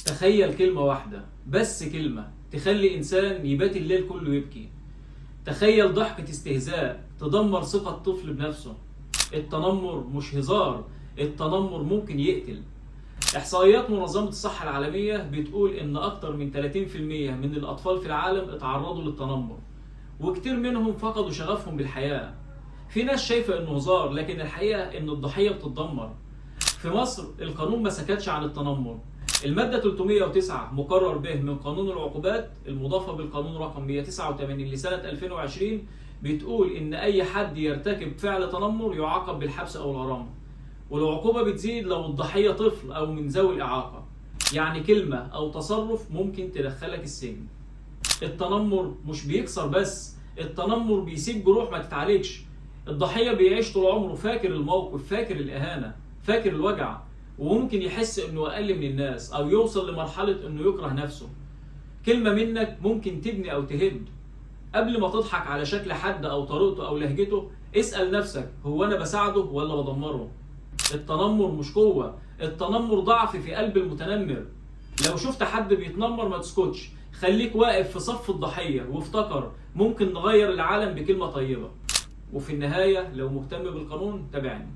تخيل كلمة واحدة، بس كلمة تخلي إنسان يبات الليل كله يبكي. تخيل ضحكة استهزاء تدمر ثقة طفل بنفسه. التنمر مش هزار، التنمر ممكن يقتل. إحصائيات منظمة الصحة العالمية بتقول إن أكتر من 30% من الأطفال في العالم اتعرضوا للتنمر، وكتير منهم فقدوا شغفهم بالحياة. في ناس شايفة إنه هزار، لكن الحقيقة إن الضحية بتتدمر. في مصر القانون ما سكتش عن التنمر. المادة 309 مقرر به من قانون العقوبات المضافة بالقانون رقم 189 لسنة 2020 بتقول إن أي حد يرتكب فعل تنمر يعاقب بالحبس أو الغرامة، والعقوبة بتزيد لو الضحية طفل أو من ذوي الإعاقة. يعني كلمة أو تصرف ممكن تدخلك السجن. التنمر مش بيكسر بس، التنمر بيسيب جروح ما تتعالجش. الضحية بيعيش طول عمره فاكر الموقف، فاكر الإهانة، فاكر الوجع، وممكن يحس إنه أقل من الناس أو يوصل لمرحلة إنه يكره نفسه. كلمة منك ممكن تبني أو تهد. قبل ما تضحك على شكل حد أو طريقته أو لهجته، اسأل نفسك: هو أنا بساعده ولا بدمره؟ التنمر مش قوة، التنمر ضعف في قلب المتنمر. لو شفت حد بيتنمر ما تسكتش، خليك واقف في صف الضحية وافتكر ممكن نغير العالم بكلمة طيبة. وفي النهاية لو مهتم بالقانون تابعني.